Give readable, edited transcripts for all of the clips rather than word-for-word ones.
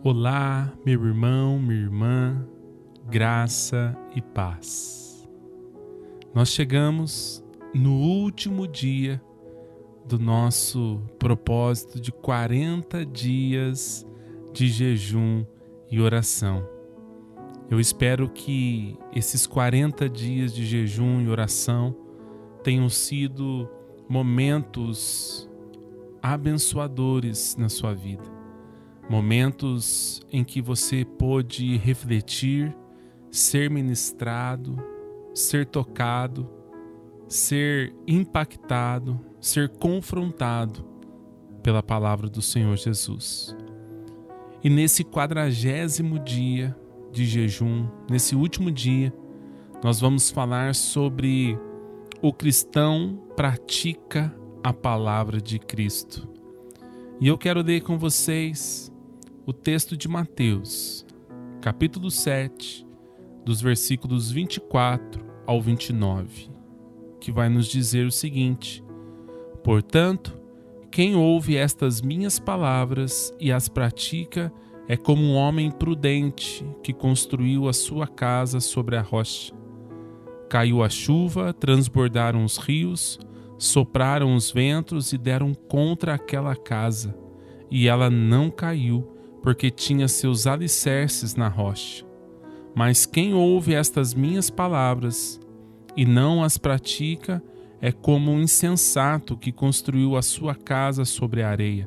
Olá, meu irmão, minha irmã, graça e paz. Nós chegamos no último dia do nosso propósito de 40 dias de jejum e oração. Eu espero que esses 40 dias de jejum e oração tenham sido momentos abençoadores na sua vida. Momentos em que você pôde refletir, ser ministrado, ser tocado, ser impactado, ser confrontado pela palavra do Senhor Jesus. E nesse 40º dia de jejum, nesse último dia, nós vamos falar sobre o cristão pratica a palavra de Cristo. E eu quero ler com vocês o texto de Mateus, capítulo 7, dos versículos 24 ao 29, que vai nos dizer o seguinte: Portanto, quem ouve estas minhas palavras e as pratica é como um homem prudente que construiu a sua casa sobre a rocha. Caiu a chuva, transbordaram os rios, sopraram os ventos e deram contra aquela casa, e ela não caiu, porque tinha seus alicerces na rocha. Mas quem ouve estas minhas palavras e não as pratica é como um insensato que construiu a sua casa sobre a areia.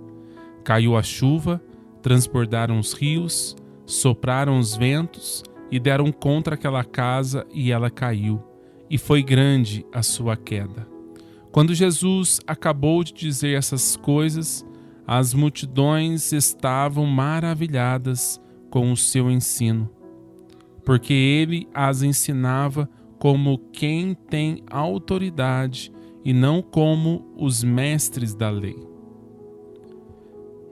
Caiu a chuva, transbordaram os rios, sopraram os ventos e deram contra aquela casa, e ela caiu, e foi grande a sua queda. Quando Jesus acabou de dizer essas coisas, as multidões estavam maravilhadas com o seu ensino, porque ele as ensinava como quem tem autoridade e não como os mestres da lei.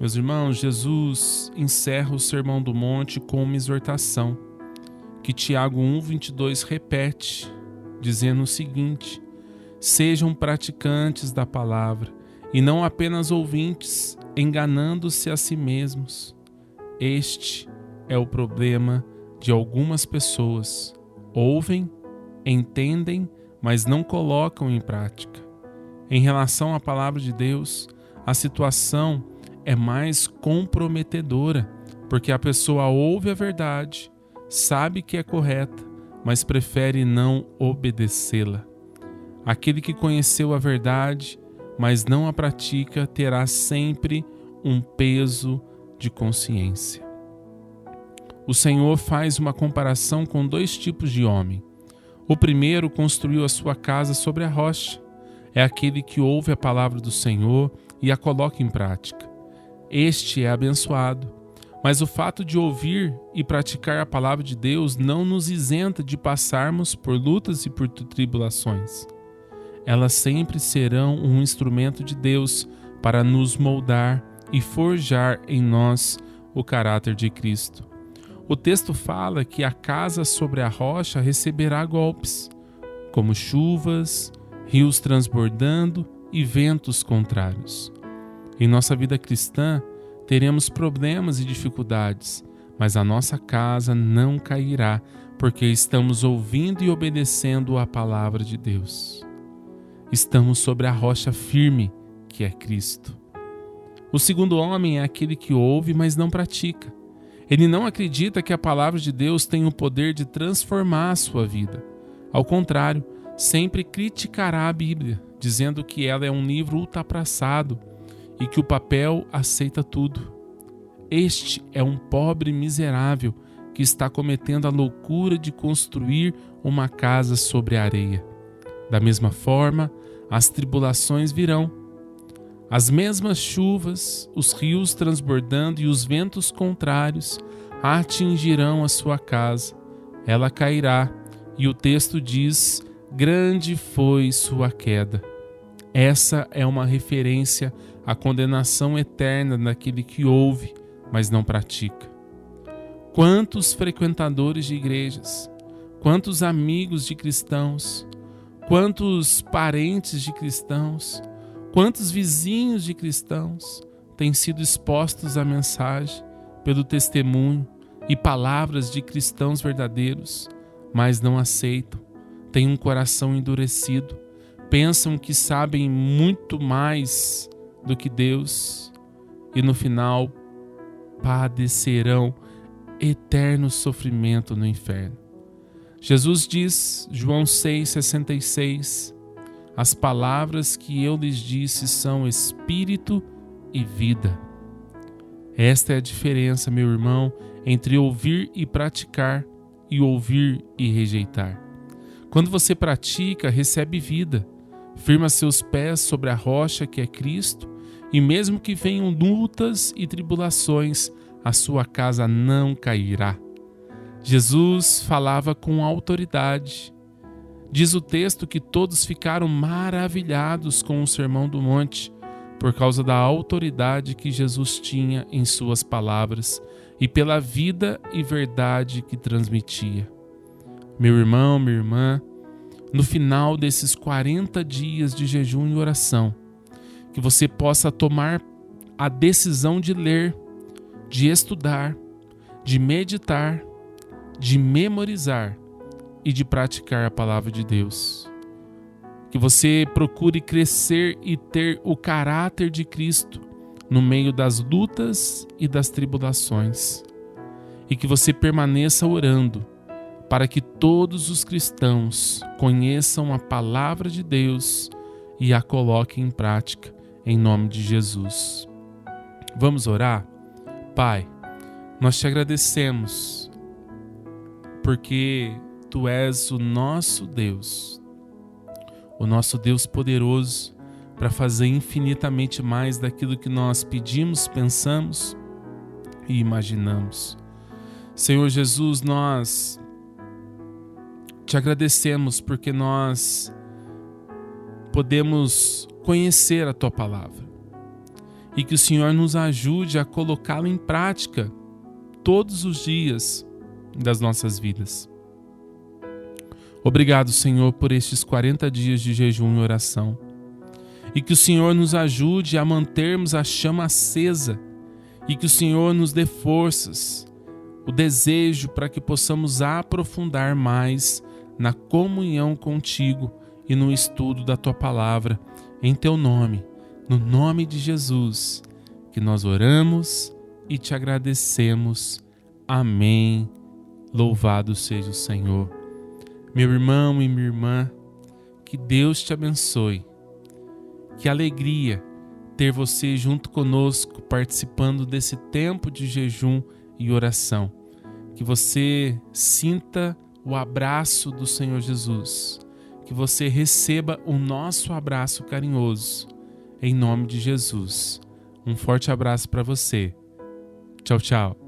Meus irmãos, Jesus encerra o Sermão do Monte com uma exortação que Tiago 1:22 repete, dizendo o seguinte: sejam praticantes da palavra e não apenas ouvintes, enganando-se a si mesmos. Este é o problema de algumas pessoas. Ouvem, entendem, mas não colocam em prática. Em relação à palavra de Deus, a situação é mais comprometedora, porque a pessoa ouve a verdade, sabe que é correta, mas prefere não obedecê-la. Aquele que conheceu a verdade, mas não a pratica, terá sempre um peso de consciência. O Senhor faz uma comparação com dois tipos de homem. O primeiro construiu a sua casa sobre a rocha. É aquele que ouve a palavra do Senhor e a coloca em prática. Este é abençoado. Mas o fato de ouvir e praticar a palavra de Deus não nos isenta de passarmos por lutas e por tribulações. Elas sempre serão um instrumento de Deus para nos moldar e forjar em nós o caráter de Cristo. O texto fala que a casa sobre a rocha receberá golpes, como chuvas, rios transbordando e ventos contrários. Em nossa vida cristã, teremos problemas e dificuldades, mas a nossa casa não cairá, porque estamos ouvindo e obedecendo a palavra de Deus. Estamos sobre a rocha firme, que é Cristo. O segundo homem é aquele que ouve, mas não pratica. Ele não acredita que a palavra de Deus tem o poder de transformar a sua vida. Ao contrário, sempre criticará a Bíblia, dizendo que ela é um livro ultrapassado e que o papel aceita tudo. Este é um pobre miserável que está cometendo a loucura de construir uma casa sobre a areia. Da mesma forma, as tribulações virão. As mesmas chuvas, os rios transbordando e os ventos contrários atingirão a sua casa. Ela cairá, e o texto diz: grande foi sua queda. Essa é uma referência à condenação eterna daquele que ouve, mas não pratica. Quantos frequentadores de igrejas, quantos amigos de cristãos, quantos parentes de cristãos, quantos vizinhos de cristãos têm sido expostos à mensagem, pelo testemunho e palavras de cristãos verdadeiros, mas não aceitam, têm um coração endurecido, pensam que sabem muito mais do que Deus e no final padecerão eterno sofrimento no inferno. Jesus diz, João 6,66, as palavras que eu lhes disse são espírito e vida. Esta é a diferença, meu irmão, entre ouvir e praticar e ouvir e rejeitar. Quando você pratica, recebe vida, firma seus pés sobre a rocha que é Cristo, e mesmo que venham lutas e tribulações, a sua casa não cairá. Jesus falava com autoridade. Diz o texto que todos ficaram maravilhados com o Sermão do Monte, por causa da autoridade que Jesus tinha em suas palavras e pela vida e verdade que transmitia. Meu irmão, minha irmã, no final desses 40 dias de jejum e oração, que você possa tomar a decisão de ler, de estudar, de meditar, de memorizar e de praticar a palavra de Deus. Que você procure crescer e ter o caráter de Cristo no meio das lutas e das tribulações. E que você permaneça orando para que todos os cristãos conheçam a palavra de Deus e a coloquem em prática, em nome de Jesus. Vamos orar? Pai, nós te agradecemos porque Tu és o nosso Deus poderoso para fazer infinitamente mais daquilo que nós pedimos, pensamos e imaginamos. Senhor Jesus, nós te agradecemos porque nós podemos conhecer a Tua palavra e que o Senhor nos ajude a colocá-la em prática todos os dias das nossas vidas. Obrigado, Senhor, por estes 40 dias de jejum e oração. E que o Senhor nos ajude a mantermos a chama acesa. E que o Senhor nos dê forças, o desejo para que possamos aprofundar mais na comunhão contigo e no estudo da Tua palavra. Em Teu nome, no nome de Jesus, que nós oramos e te agradecemos. Amém. Louvado seja o Senhor. Meu irmão e minha irmã, que Deus te abençoe. Que alegria ter você junto conosco, participando desse tempo de jejum e oração. Que você sinta o abraço do Senhor Jesus. Que você receba o nosso abraço carinhoso. Em nome de Jesus. Um forte abraço para você. Tchau, tchau.